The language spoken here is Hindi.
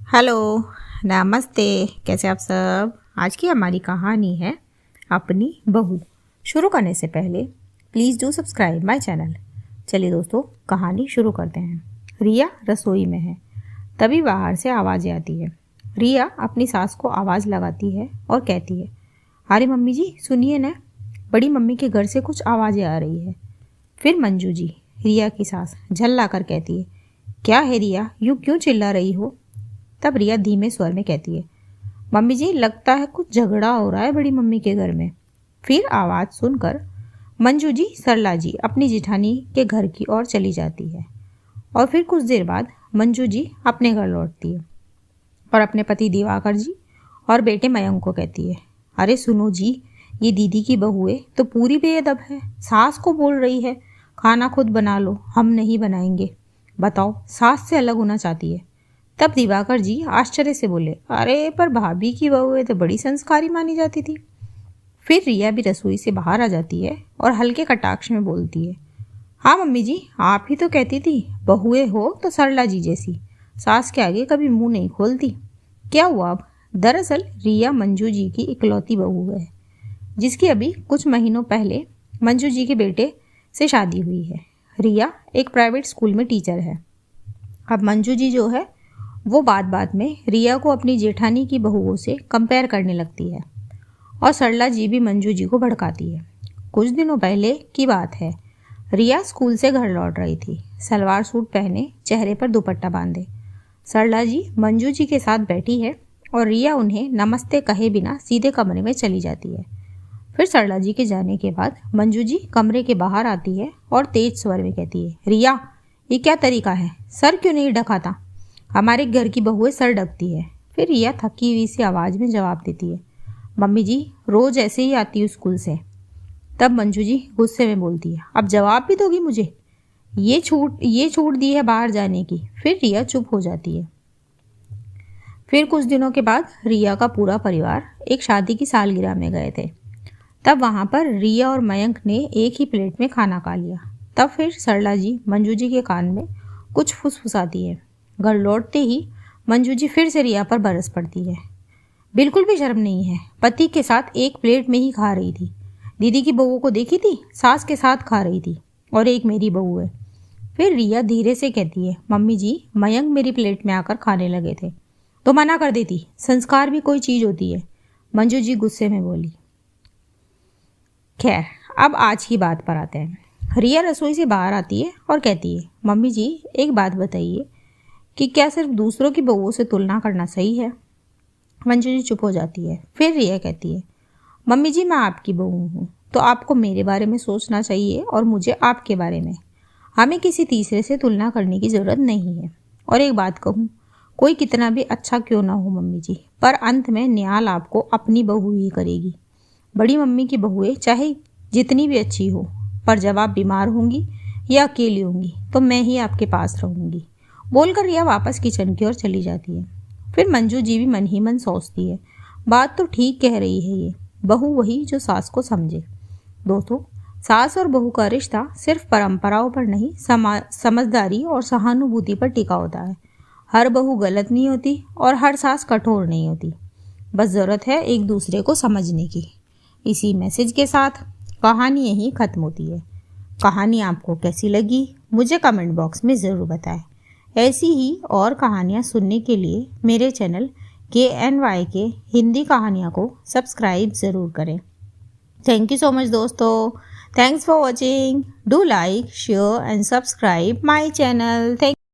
हेलो, नमस्ते। कैसे आप सब। आज की हमारी कहानी है अपनी बहू। शुरू करने से पहले please do subscribe my channel. चलिए दोस्तों, कहानी शुरू करते हैं। रिया रसोई में है, तभी बाहर से आवाज़ें आती है। रिया अपनी सास को आवाज़ लगाती है और कहती है, अरे मम्मी जी सुनिए ना, बड़ी मम्मी के घर से कुछ आवाज़ें आ रही है। फिर मंजू जी, रिया की सास, झल्ला कर कहती है, क्या है रिया, यूँ क्यों चिल्ला रही हो। तब रिया धीमे स्वर में कहती है, मम्मी जी लगता है कुछ झगड़ा हो रहा है बड़ी मम्मी के घर में। फिर आवाज़ सुनकर मंजू जी, सरला जी अपनी जिठानी के घर की ओर चली जाती है। और फिर कुछ देर बाद मंजू जी अपने घर लौटती है और अपने पति दिवाकर जी और बेटे मयंक को कहती है, अरे सुनो जी, ये दीदी की बहू है तो पूरी बेअदब है। सास को बोल रही है खाना खुद बना लो, हम नहीं बनाएंगे। बताओ, सास से अलग होना चाहती है। तब दिवाकर जी आश्चर्य से बोले, अरे पर भाभी की बहू है तो बड़ी संस्कारी मानी जाती थी। फिर रिया भी रसोई से बाहर आ जाती है और हल्के कटाक्ष में बोलती है, हाँ मम्मी जी, आप ही तो कहती थी बहुएं हो तो सरला जी जैसी, सास के आगे कभी मुंह नहीं खोलती। क्या हुआ अब। दरअसल रिया मंजू जी की इकलौती बहू है, जिसकी अभी कुछ महीनों पहले मंजू जी के बेटे से शादी हुई है। रिया एक प्राइवेट स्कूल में टीचर है। अब मंजू जी जो है वो बात बात में रिया को अपनी जेठानी की बहुओं से कंपेयर करने लगती है और सरला जी भी मंजू जी को भड़काती है। कुछ दिनों पहले की बात है। रिया स्कूल से घर लौट रही थी, सलवार सूट पहने, चेहरे पर दुपट्टा बांधे। सरला जी मंजू जी के साथ बैठी है और रिया उन्हें नमस्ते कहे बिना सीधे कमरे में चली जाती है। फिर सरला जी के जाने के बाद मंजू जी कमरे के बाहर आती है और तेज स्वर में कहती है, रिया ये क्या तरीका है, सर क्यों नहीं ढकाता। हमारे घर की बहुएं सर ढकती है। फिर रिया थकी हुई सी आवाज़ में जवाब देती है, मम्मी जी रोज़ ऐसे ही आती हूँ स्कूल से। तब मंजू जी गुस्से में बोलती है, अब जवाब भी दोगी मुझे, ये छूट दी है बाहर जाने की। फिर रिया चुप हो जाती है। फिर कुछ दिनों के बाद रिया का पूरा परिवार एक शादी की सालगिरह में गए थे। तब वहाँ पर रिया और मयंक ने एक ही प्लेट में खाना खा लिया। तब फिर सरला जी मंजू जी के कान में कुछ फुसफुसाती है। घर लौटते ही मंजू जी फिर से रिया पर बरस पड़ती है। बिल्कुल भी शर्म नहीं है, पति के साथ एक प्लेट में ही खा रही थी। दीदी की बहू को देखी थी, सास के साथ खा रही थी, और एक मेरी बहू है। फिर रिया धीरे से कहती है, मम्मी जी मयंक मेरी प्लेट में आकर खाने लगे थे तो मना कर देती, संस्कार भी कोई चीज़ होती है। मंजू जी गुस्से में बोली। खैर, अब आज की बात पर आते हैं। रिया रसोई से बाहर आती है और कहती है, मम्मी जी एक बात बताइए कि क्या सिर्फ दूसरों की बहुओं से तुलना करना सही है। मंजू जी चुप हो जाती है। फिर रिया कहती है, मम्मी जी मैं आपकी बहू हूँ तो आपको मेरे बारे में सोचना चाहिए और मुझे आपके बारे में। हमें किसी तीसरे से तुलना करने की ज़रूरत नहीं है। और एक बात कहूँ, कोई कितना भी अच्छा क्यों ना हो मम्मी जी, पर अंत में न्याल आपको अपनी बहू ही करेगी। बड़ी मम्मी की बहुएं चाहे जितनी भी अच्छी हो, पर जब आप बीमार होंगी या अकेली होंगी तो मैं ही आपके पास रहूँगी। बोलकर रिया वापस किचन की ओर चली जाती है। फिर मंजू जी भी मन ही मन सोचती है, बात तो ठीक कह रही है ये, बहू वही जो सास को समझे। दोस्तों, सास और बहू का रिश्ता सिर्फ परंपराओं पर नहीं, समझदारी और सहानुभूति पर टिका होता है। हर बहू गलत नहीं होती और हर सास कठोर नहीं होती, बस ज़रूरत है एक दूसरे को समझने की। इसी मैसेज के साथ कहानी यहीं ख़त्म होती है। कहानी आपको कैसी लगी मुझे कमेंट बॉक्स में ज़रूर बताएं। ऐसी ही और कहानियाँ सुनने के लिए मेरे चैनल KNY के हिंदी कहानियाँ को सब्सक्राइब ज़रूर करें। थैंक यू सो मच दोस्तों। Thanks for watching. Do like, share and subscribe my channel. Thank